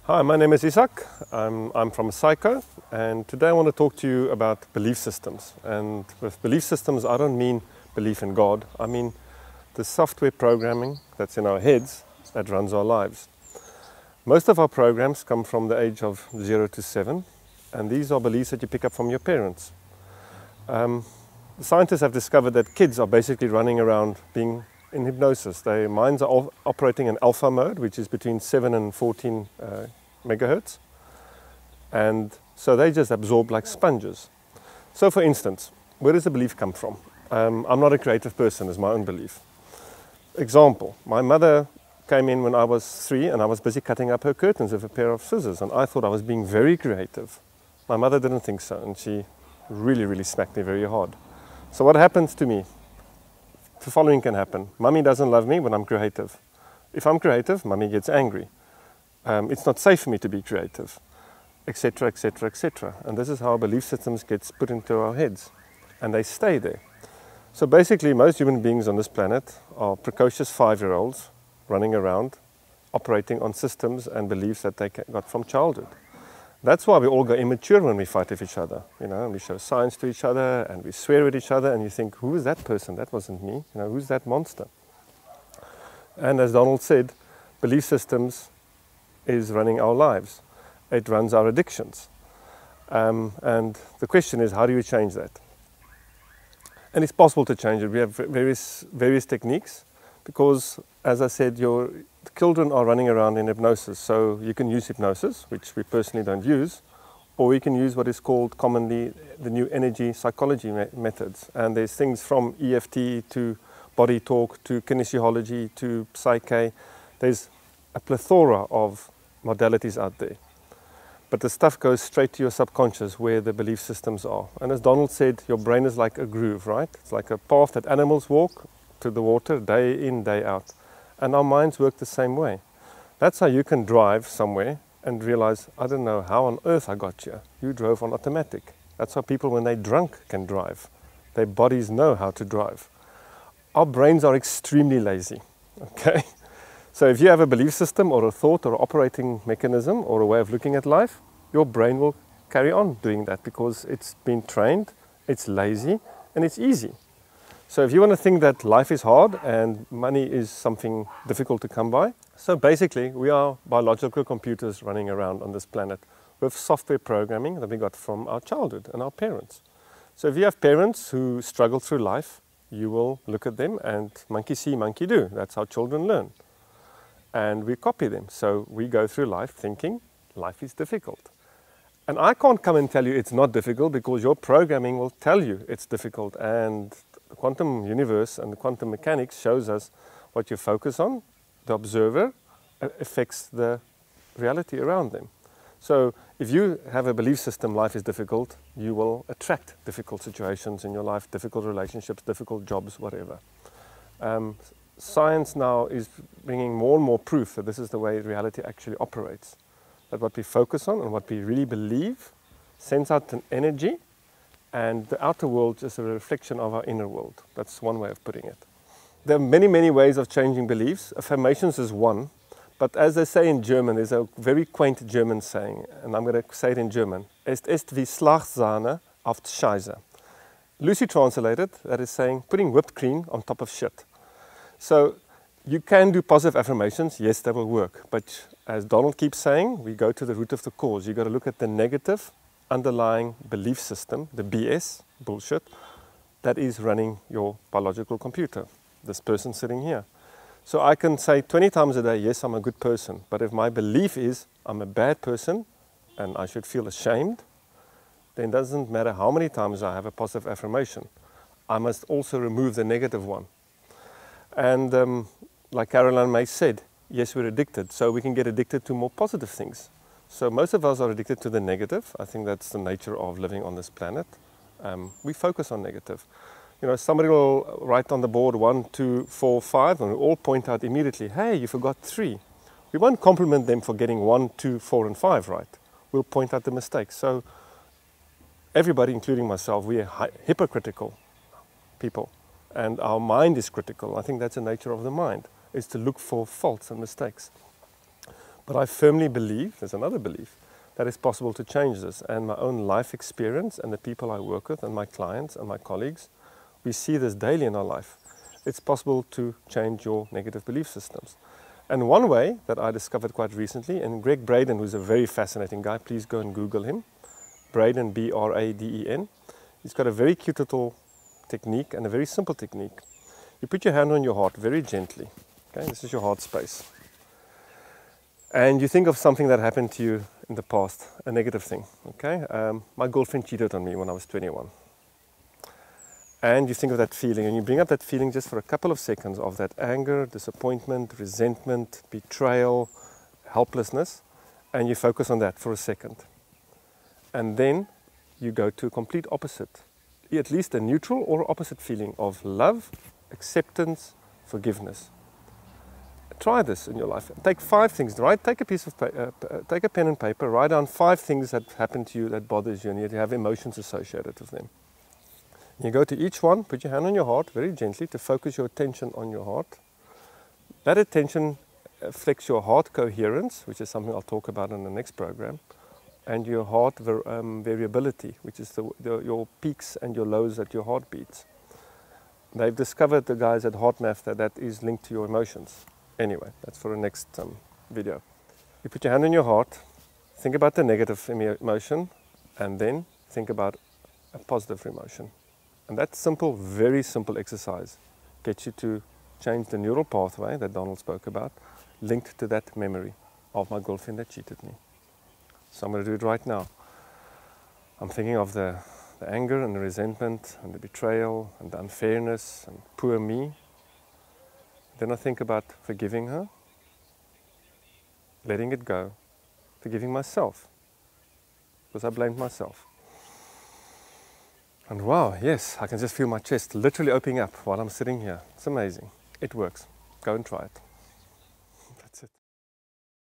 Hi, my name is Izak. I'm from SYKO, and today I want to talk to you about belief systems. And with belief systems, I don't mean belief in God. I mean the software programming that's in our heads that runs our lives. Most of our programs come from the age of 0 to 7, and these are beliefs that you pick up from your parents. Scientists have discovered that kids are basically running around being in hypnosis. Their minds are operating in alpha mode, which is between 7 and 14 megahertz. And so they just absorb like sponges. So for instance, where does the belief come from? I'm not a creative person is my own belief. Example, my mother came in when I was 3 and I was busy cutting up her curtains with a pair of scissors, and I thought I was being very creative. My mother didn't think so, and she really smacked me very hard. So what happens to me? The following can happen. Mummy doesn't love me when I'm creative. If I'm creative, Mummy gets angry. It's not safe for me to be creative, etc., etc., etc. And this is how belief systems gets put into our heads, and they stay there. So basically, most human beings on this planet are precocious 5-year-olds running around, operating on systems and beliefs that they got from childhood. That's why we all go immature when we fight with each other. You know, we show signs to each other and we swear at each other, and you think, who is that person? That wasn't me. You know, who's that monster? And as Donald said, belief systems is running our lives. It runs our addictions. And the question is, how do you change that? And it's possible to change it. We have various techniques because, as I said, your children are running around in hypnosis. So you can use hypnosis, which we personally don't use, or we can use what is called commonly the new energy psychology methods. And there's things from EFT to body talk to kinesiology to SYKO. There's a plethora of modalities out there. But the stuff goes straight to your subconscious where the belief systems are. And as Donald said, your brain is like a groove, right? It's like a path that animals walk to the water day in, day out. And our minds work the same way. That's how you can drive somewhere and realize, I don't know how on earth I got here. You drove on automatic. That's how people, when they're drunk, can drive. Their bodies know how to drive. Our brains are extremely lazy, okay? So if you have a belief system or a thought or operating mechanism or a way of looking at life, your brain will carry on doing that because it's been trained, it's lazy, and it's easy. So if you want to think that life is hard and money is something difficult to come by, so basically we are biological computers running around on this planet with software programming that we got from our childhood and our parents. So if you have parents who struggle through life, you will look at them and monkey see, monkey do. That's how children learn. And we copy them. So we go through life thinking life is difficult. And I can't come and tell you it's not difficult because your programming will tell you it's difficult. And the quantum universe and the quantum mechanics shows us what you focus on, the observer, affects the reality around them. So if you have a belief system, life is difficult, you will attract difficult situations in your life, difficult relationships, difficult jobs, whatever. Science now is bringing more and more proof that this is the way reality actually operates. That what we focus on and what we really believe sends out an energy, and the outer world is a reflection of our inner world. That's one way of putting it. There are many ways of changing beliefs. Affirmations is one, but as they say in German, there's a very quaint German saying, and I'm going to say it in German. Es ist wie Schlagsahne auf Scheiße. Loosely translated, that is saying putting whipped cream on top of shit. So you can do positive affirmations, yes, they will work. But as Donald keeps saying, we go to the root of the cause. You've got to look at the negative underlying belief system, the BS, bullshit, that is running your biological computer, this person sitting here. So I can say 20 times a day, yes, I'm a good person. But if my belief is I'm a bad person and I should feel ashamed, then it doesn't matter how many times I have a positive affirmation. I must also remove the negative one. And like Caroline May said, yes, we're addicted, so we can get addicted to more positive things. So most of us are addicted to the negative. I think that's the nature of living on this planet. We focus on negative. You know, somebody will write on the board 1, 2, 4, 5, and we all point out immediately, hey, you forgot 3. We won't compliment them for getting 1, 2, 4, and 5 right. We'll point out the mistakes. So everybody, including myself, we are hypocritical people. And our mind is critical. I think that's the nature of the mind, is to look for faults and mistakes. But I firmly believe, there's another belief, that it's possible to change this. And my own life experience and the people I work with and my clients and my colleagues, we see this daily in our life. It's possible to change your negative belief systems. And one way that I discovered quite recently, and Greg Braden, who's a very fascinating guy, please go and Google him, Braden, B-R-A-D-E-N. He's got a very cute little technique and a very simple technique. You put your hand on your heart very gently. Okay, this is your heart space. And you think of something that happened to you in the past, a negative thing. Okay, my girlfriend cheated on me when I was 21. And you think of that feeling, and you bring up that feeling just for a couple of seconds of that anger, disappointment, resentment, betrayal, helplessness, and you focus on that for a second. And then you go to a complete opposite, at least a neutral or opposite feeling of love, acceptance, forgiveness. Try this in your life. Take 5 things, right? Take a piece of take a pen and paper, write down 5 things that happened to you that bothers you, and yet you have emotions associated with them. You go to each one, put your hand on your heart very gently to focus your attention on your heart. That attention affects your heart coherence, which is something I'll talk about in the next program, and your heart variability, which is your peaks and your lows that your heart beats. They've discovered, the guys at HeartMath, that is linked to your emotions. Anyway, that's for the next video. You put your hand on your heart, think about the negative emotion, and then think about a positive emotion. And that simple, very simple exercise gets you to change the neural pathway that Donald spoke about, linked to that memory of my girlfriend that cheated me. So I'm going to do it right now. I'm thinking of the anger and the resentment and the betrayal and the unfairness and poor me. Then I think about forgiving her, letting it go, forgiving myself, because I blamed myself. And wow, yes, I can just feel my chest literally opening up while I'm sitting here. It's amazing. It works. Go and try it.